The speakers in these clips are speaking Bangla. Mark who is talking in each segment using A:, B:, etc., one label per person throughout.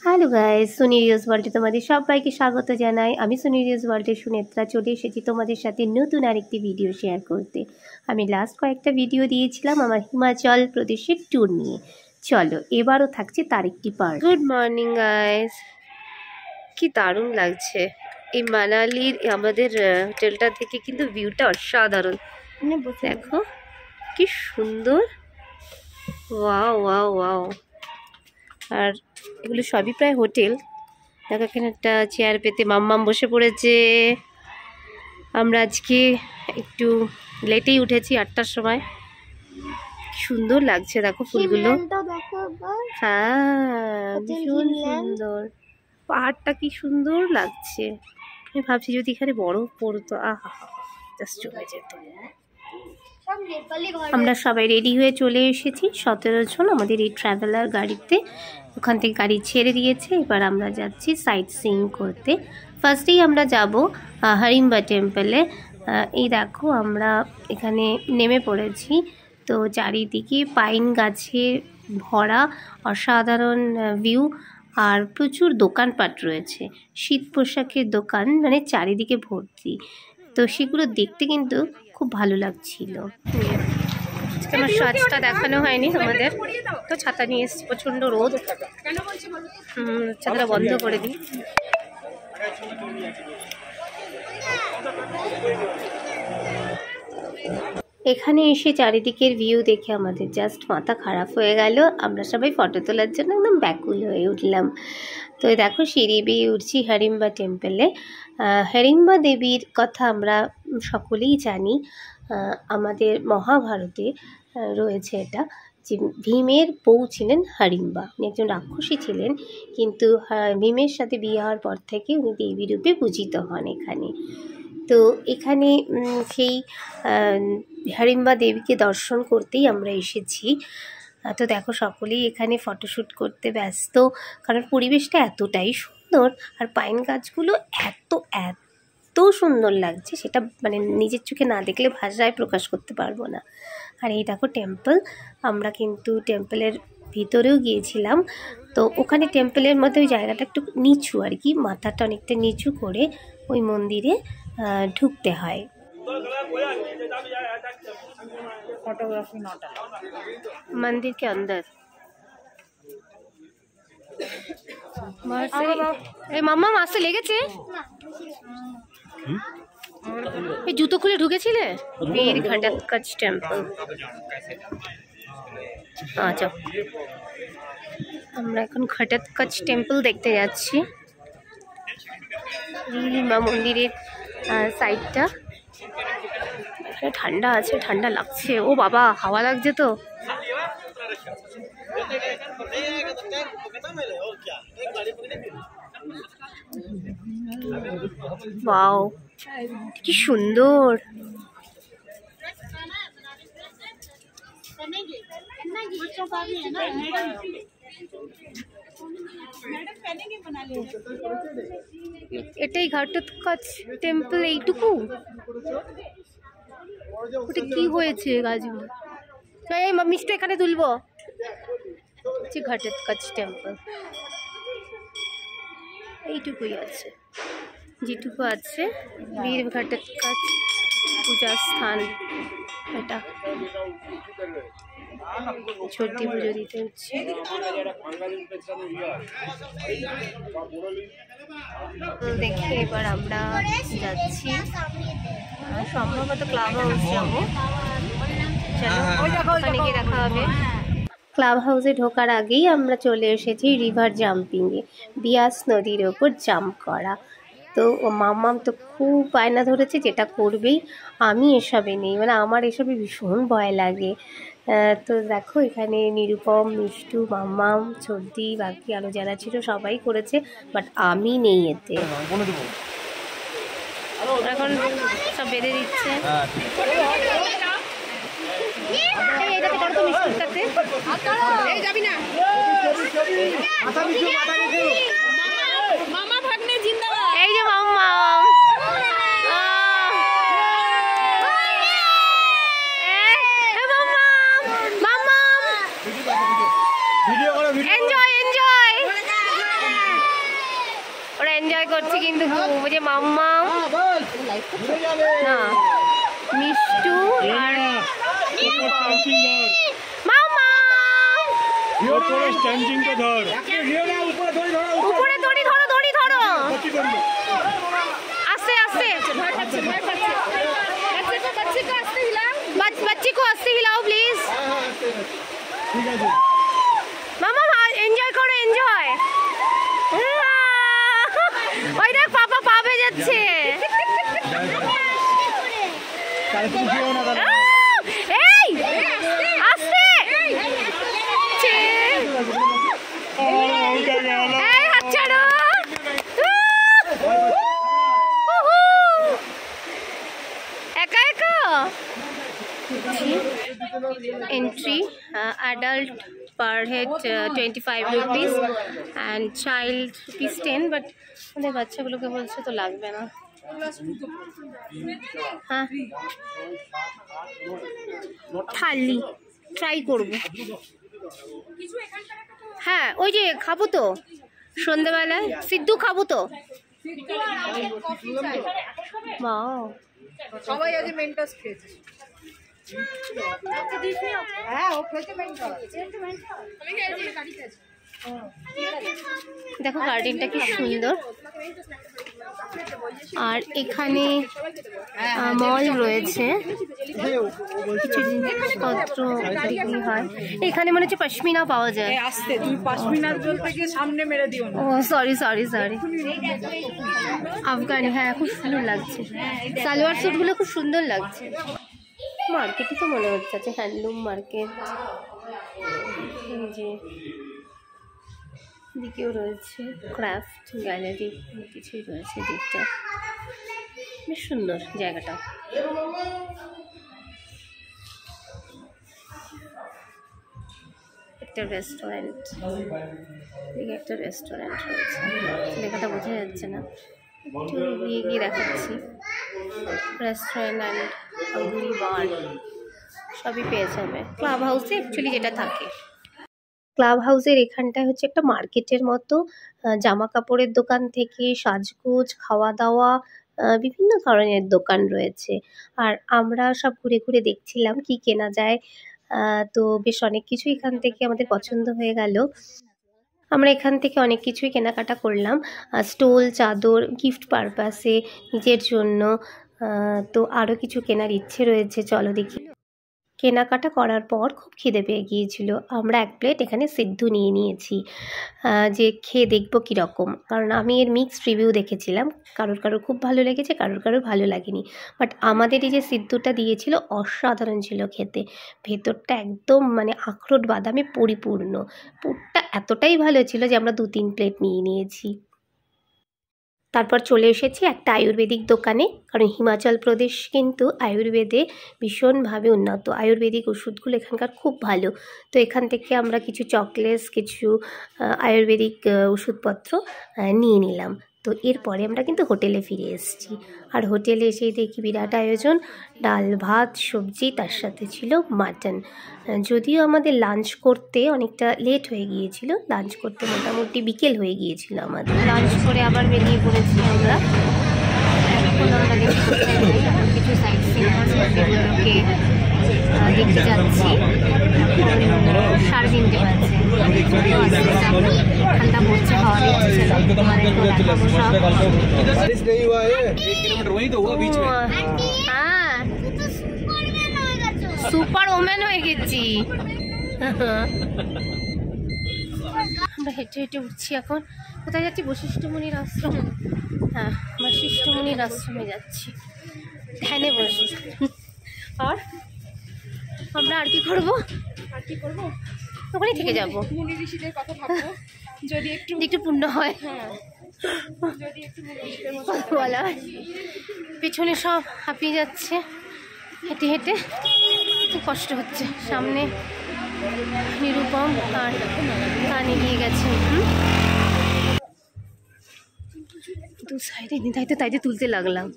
A: হ্যালো গাইস, সুনিরিয়াস ওয়ার্ল্ডে তোমাদের সবাইকে স্বাগত জানাই। আমি সুনিরিয়াস ওয়ার্ল্ডের সুনেত্রা চলে এসেছি তোমাদের সাথে নতুন আরেকটি ভিডিও শেয়ার করতে। আমি লাস্ট কয়েকটা ভিডিও দিয়েছিলাম আমার হিমাচল প্রদেশের ট্যুর নিয়ে। চলো এবারও থাকছে তার একটি পার্ট। গুড মর্নিং গাইস, কি দারুণ লাগছে এই মানালির আমাদের হোটেলটা থেকে, কিন্তু ভিউটা অসাধারণ। দেখো কি সুন্দর, ওয়াও ওয়াও ওয়াও। আর এগুলো সবই প্রায় হোটেল। দেখো এখানে একটা চেয়ার পেতে মাম্মাম বসে পড়েছে। আমরা আজকে একটু লেটেই উঠেছি, 8টার সময়। সুন্দর লাগছে দেখো ফুলগুলো। হ্যাঁ ভীষণ সুন্দর, পাহাড়টা কি সুন্দর লাগছে। আমি ভাবছি যদি এখানে বরফ পড়তো, আহা জাস্ট চলে যেত। আমরা সবাই রেডি হয়ে চলে এসেছি, 17 জন আমাদের এই ট্রাভেলার গাড়িতে। ওখান থেকে গাড়ি ছেড়ে দিয়েছে, এবার আমরা যাচ্ছি সাইট সিইং করতে। ফার্স্টেই আমরা যাব হারিম্বা টেম্পলে। এই দেখো আমরা এখানে নেমে পড়েছি। তো চারিদিকে পাইন গাছে ভরা অসাধারণ ভিউ, আর প্রচুর দোকানপাট রয়েছে, শীত পোশাকের দোকান, মানে চারিদিকে ভর্তি। তো সেগুলো দেখতে কিন্তু খুব ভালো লাগছিল। আমার সাজটা দেখানো হয়নি তোমাদের, তো ছাতা নিয়ে এসেছি, প্রচণ্ড রোদ। ছাতাটা বন্ধ করে দিই। এখানে এসে চারিদিকের ভিউ দেখে আমাদের জাস্ট মাথা খারাপ হয়ে গেল। আমরা সবাই ফটো তোলার জন্য একদম ব্যাকুল হয়ে উঠলাম। তো দেখো সিঁড়ি বেয়ে উঠছি হারিম্বা টেম্পলে। হারিম্বা দেবীর কথা আমরা সকলেই জানি, আমাদের মহাভারতে রয়েছে এটা, যে ভীমের বউ ছিলেন হারিম্বা। উনি একজন রাক্ষসী ছিলেন, কিন্তু ভীমের সাথে বিয়ে হওয়ার পর থেকে উনি দেবী রূপে পূজিত হন এখানে। তো এখানে সেই হারিম্বা দেবীকে দর্শন করতেই আমরা এসেছি। তো দেখো সকলেই এখানে ফটোশ্যুট করতে ব্যস্ত, কারণ পরিবেশটা এতটাই সুন্দর, আর পাইন গাছগুলো এত এত সুন্দর লাগছে, সেটা মানে নিজের চোখে না দেখলে ভাষায় প্রকাশ করতে পারবো না। আর এই দেখো টেম্পল, আমরা কিন্তু টেম্পলের ভিতরেও গিয়েছিলাম। তো ওখানে টেম্পলের মধ্যে ওই জায়গাটা একটু নিচু আর কি, মাথাটা অনেকটা নিচু করে ওই মন্দিরে ঢুকতে হয়। फोटोग्राफी नॉट अलाउड मंदिर के अंदर। মাম্মা মাসে লেগেছে, এই জুতো খুলে ঢুকেছিলে বীর ঘাটাকাচ টেম্পল। আচ্ছা, আমরা এখন ঘাটাকাচ টেম্পল দেখতে যাচ্ছি। মা মন্দিরের সাইডটা ঠান্ডা আছে, ঠান্ডা লাগছে। ও বাবা, হাওয়া লাগছে তো। ওয়াও কি সুন্দর। এটাই ঘাটাকাচ টেম্পল, এইটুকু? ওটা কি হয়েছে গাছগুলো? এই মিষ্টি এখানে তুলবো। ঘাটাকাচ টেম্পল এইটুকুই আছে, যেটুকু আছে বীর ঘাটাকাচ পূজা স্থান। এটা ছোট্টি পুজো দিতে হচ্ছে। দেখি এবার আমরা যাচ্ছি, সম্ভবত ক্লাব হাউস যাবো। ওখানে গিয়ে দেখা হবে। ক্লাব হাউসে ঢোকার আগেই আমরা চলে এসেছি রিভার জাম্পিংয়ে, বিয়াস নদীর ওপর জাম্প করা। তো মাম্মাম তো খুব বায়না ধরেছে, যেটা করবেই। আমি এসবে নেই, মানে আমার এসবে ভীষণ ভয় লাগে। তো দেখো এখানে নিরুপম, মিষ্টু, মাম্মাম, সর্দি, বাকি আরও যারা ছিল সবাই করেছে, বাট আমি নেই এতে। এখন সব বেঁধে দিচ্ছে। এই যে মাম্মা, এনজয় এনজয়। এনজয় করছি কিন্তু খুব, যে মাম্মা না মিষ্টু আর মাম্মা উপরে দড়ি ধরো, দড়ি ধরো আস্তে আস্তে, बच्ची को आस्ते हिलाओ प्लीज। मामा एंजॉय करो, एंजॉय। ওই দেখ পাপা পাবে যাচ্ছে। এই আস্তে, এই হাত ছাড়ো। একা একা entry adult per head 25 rupees and child rupees 10, but আমাদের বাচ্চাগুলোকে বলছে তো লাগবে না। হ্যাঁ থালি ট্রাই করব। হ্যাঁ ওই যে খাবো তো সন্ধ্যাবেলায়, সিদ্ধু খাবো তো।
B: সবাই আজ মেন্টাস খেয়েছে। হ্যাঁ ও খেতে
A: দেখো গার্ডেনটা কি সুন্দর। আর এখানে মল রয়েছে, কিছু জিনিসপত্র বিক্রি হয়। এখানে মনে হচ্ছে পশমিনা পাওয়া যায়।
B: আসতে তুমি পশমিনার বলতে গিয়ে সামনে মেরে দিও না।
A: ও সরি সরি সরি, আফগানি। হ্যাঁ খুব সুন্দর লাগছে, সালোয়ার স্যুটগুলো খুব সুন্দর লাগছে। মার্কেটই তো মনে হচ্ছে, আছে হ্যান্ডলুম মার্কেট। যে দিকেও রয়েছে ক্রাফট গ্যালারি, কিছুই রয়েছে দিকটা, বেশ সুন্দর জায়গাটা। একটা রেস্টুরেন্ট, এদিকে একটা রেস্টুরেন্ট রয়েছে, লেখাটা বোঝা যাচ্ছে না, একটু গিয়ে গিয়ে দেখাচ্ছি। রেস্টুরেন্ট অ্যান্ড আঙ্গুরি বার সবই পেয়ে যাবে ক্লাব হাউসে অ্যাকচুয়ালি যেটা থাকে। ক্লাব হাউসের এখানটায় হচ্ছে একটা মার্কেটের মতো, জামা কাপড়ের দোকান থেকে সাজগোজ, খাওয়া দাওয়া, বিভিন্ন ধরনের দোকান রয়েছে। আর আমরা সব ঘুরে ঘুরে দেখছিলাম কি কেনা যায়। তো বেশ অনেক কিছু এখান থেকে আমাদের পছন্দ হয়ে গেল। আমরা এখান থেকে অনেক কিছুই কেনাকাটা করলাম, স্টোল, চাদর, গিফট পারপাসে নিজের জন্য। তো আরও কিছু কেনার ইচ্ছে রয়েছে, চলো দেখি। কেনাকাটা করার পর খুব খিদে পেয়ে গিয়েছিল, আমরা এক প্লেট এখানে সিদ্ধু নিয়ে নিয়েছি, যে খেয়ে দেখবো কীরকম। কারণ আমি এর মিক্সড রিভিউ দেখেছিলাম, কারোর কারোর খুব ভালো লেগেছে, কারোর কারোর ভালো লাগেনি। বাট আমাদের এই যে সিদ্ধুটা দিয়েছিল অসাধারণ ছিল খেতে, ভেতরটা একদম মানে আখরোট বাদামে পরিপূর্ণ। পুরটা এতটাই ভালো ছিল যে আমরা 2-3 প্লেট নিয়ে নিয়েছি। তারপর চলে এসেছি একটা আয়ুর্বেদিক দোকানে, কারণ হিমাচল প্রদেশ কিন্তু আয়ুর্বেদে ভীষণভাবে উন্নত। আয়ুর্বেদিক ওষুধগুলো এখানকার খুব ভালো। তো এখান থেকে আমরা কিছু চকলেটস, কিছু আয়ুর্বেদিক ওষুধপত্র নিয়ে নিলাম। তো এরপরে আমরা কিন্তু হোটেলে ফিরে এসেছি। আর হোটেলে এসেই দেখি বিরাট আয়োজন, ডাল ভাত সবজি, তার সাথে ছিল মাটন। যদিও আমাদের লাঞ্চ করতে অনেকটা লেট হয়ে গিয়েছিল, লাঞ্চ করতে মোটামুটি বিকেল হয়ে গিয়েছিল আমাদের। লাঞ্চ করে আবার বেরিয়ে পড়েছি আমরা। এখন আমরা কিছু সাইট সিন আছে সেগুলোকে দেখতে যাচ্ছি। 3:30 বাজে, ঠান্ডা পড়ছে, হওয়ার ইচ্ছে ছিল, তোমাদের তো দেখাবো সব। হ্যাঁ সুপার ওম্যান হয়ে গেছি। আমরা হেঁটে হেঁটে উঠছি এখন। কোথায় যাচ্ছি? বশিষ্ঠ মুনির আশ্রম। হ্যাঁ বশিষ্ঠ মুনির আশ্রমে যাচ্ছি, ধ্যানে বসি। আর আমরা আর কি করবো? ওখানেই থেকে যাবো,
B: মুনি ঋষিদের কথা ভাববো, যদি
A: একটু পূর্ণ হয়।
B: যদি একটু
A: বলা হয়। পেছনে সব হাঁপিয়ে যাচ্ছে হেঁটে হেঁটে, খুব কষ্ট হচ্ছে। সামনে নিরুপম আর কানে নিয়ে গেছে, দু সাইডে তাইতে তুলতে লাগলাম।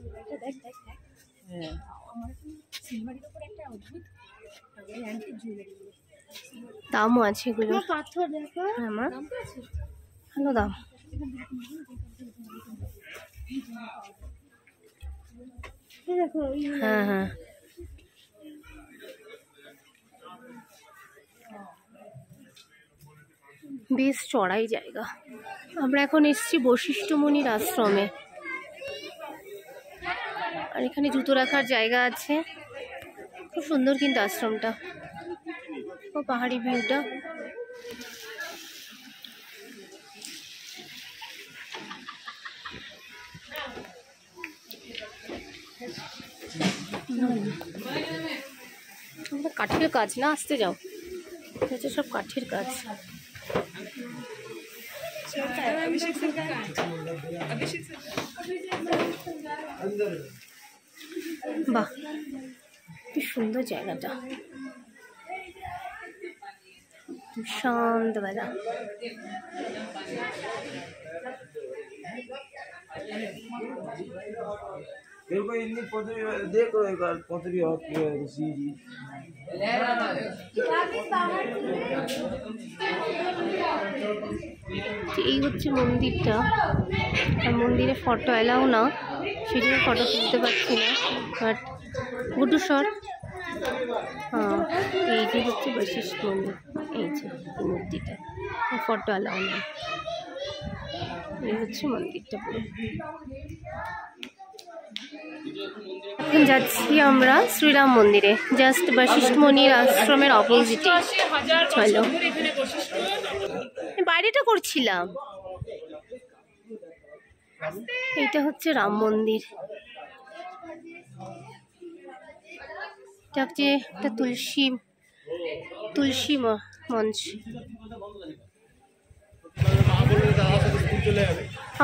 A: দামও আছে এগুলো। পাথর দেখো, হ্যাঁ মা ভালো দাম। হ্যাঁ হ্যাঁ, বেশ চড়াই জায়গা। আমরা এখন এসেছি বশিষ্ঠ মুনির আশ্রমে, আর এখানে জুতো রাখার জায়গা আছে। খুব সুন্দর কিন্তু আশ্রমটা, ও পাহাড়ি ভিউটা। কাঠের কাজ না, আসতে যাও, হচ্ছে সব কাঠের কাজ। বাহ, কি সুন্দর জায়গাটা, সন্ধ্যাবেলা।
C: देखो एक बार पतरी होती है सीढ़ी।
A: এই হচ্ছে মন্দিরটা, আর মন্দিরে ফটো এলাও না, সেজন্য ফটো তুলতে পারছি না। বাট গুড্ডু সর, হ্যাঁ এই যে হচ্ছে বৈশিষ্ট্য মন্দির, এই যে এই মূর্তিটা, ফটো এলাও না। এই হচ্ছে মন্দিরটা পুরো। এখন যাচ্ছি আমরা শ্রীরাম মন্দিরে, জাস্ট বশিষ্ঠ মুনির আশ্রমের অপোজিটে। চলো, বাইরেটা করছিলাম। এইটা হচ্ছে রাম মন্দির, এটা হচ্ছে একটা তুলসী মঞ্চ।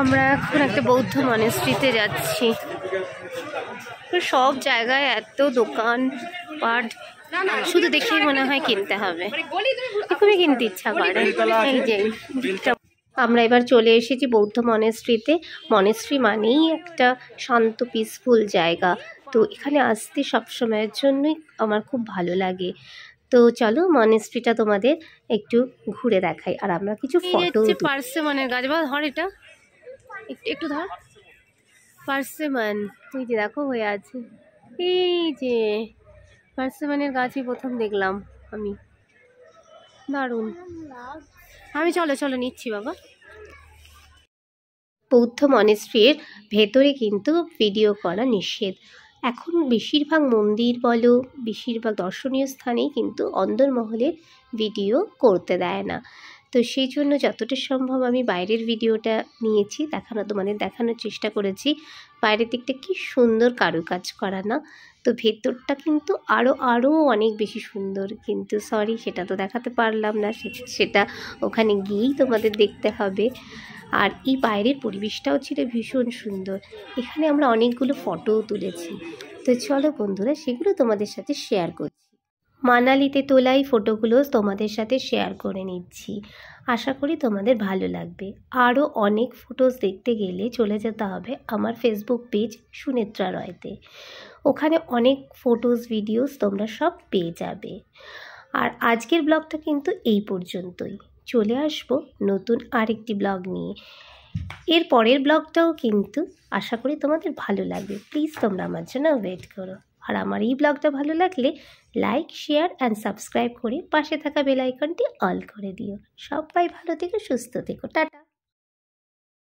A: আমরা এখন একটা বৌদ্ধ মনেস্ট্রিতে যাচ্ছি। সব জায়গায় এত দোকান পাট, শুধু দেখেই মনে হয় কিনতে হবে, খুবই কিনতে ইচ্ছা করে। এই যে আমরা এবার চলে এসেছি বৌদ্ধ মনেস্ট্রিতে। মনেস্ট্রি মানেই একটা শান্ত পিসফুল জায়গা, তো এখানে আসতে সবসময়ের জন্যই আমার খুব ভালো লাগে। তো চলো মনেস্ট্রিটা তোমাদের একটু ঘুরে দেখাই, আর আমরা কিছু ফটো। পার্সেমানের গাছ, বা ধর এটা একটু ধর, পার্সেমান, ওই যে দেখো হয়ে আছে, এই যে পার্সেমানের গাছই প্রথম দেখলাম আমি, দারুণ। আমি চলো নিচ্ছি বাবা। বৌদ্ধ মনেস্ট্রির ভেতরে কিন্তু ভিডিও করা নিষেধ। এখন বেশিরভাগ মন্দির বলো, বেশিরভাগ দর্শনীয় স্থানেই কিন্তু অন্দরমহলের ভিডিও করতে দেয় না। তো সেই জন্য যতটা সম্ভব আমি বাইরের ভিডিওটা নিয়েছি, তোমাদের দেখানোর চেষ্টা করেছি। বাইরের দিকটা কি সুন্দর কারুকাজ করা না, তো ভেতরটা কিন্তু আরও অনেক বেশি সুন্দর। কিন্তু সরি, সেটা তো দেখাতে পারলাম না, সেটা ওখানে গিয়েই তোমাদের দেখতে হবে। আর এই বাইরের পরিবেশটাও ছিল ভীষণ সুন্দর। এখানে আমরা অনেকগুলো ফটোও তুলেছি, তো চলো বন্ধুরা সেগুলো তোমাদের সাথে শেয়ার করছি। মানালিতে তোলা এই ফটোগুলো তোমাদের সাথে শেয়ার করে নিচ্ছি, আশা করি তোমাদের ভালো লাগবে। আরও অনেক ফটোস দেখতে গেলে চলে যেতে হবে আমার ফেসবুক পেজ সুনেত্রা রয়তে, ওখানে অনেক ফটোস ভিডিওস তোমরা সব পেয়ে যাবে। আর আজকের ব্লগটা কিন্তু এই পর্যন্তই, চলে আসবো নতুন আরেকটি ব্লগ নিয়ে। এর পরের ব্লগটাও কিন্তু আশা করি তোমাদের ভালো লাগবে, প্লিজ তোমরা আমার জন্য ওয়েট করো। আর আমার এই ব্লগটা ভালো লাগলে লাইক, শেয়ার অ্যান্ড সাবস্ক্রাইব করে পাশে থাকা বেল আইকনটি অল করে দিও। সবাই ভালো থেকো, সুস্থ থেকো, টাটা।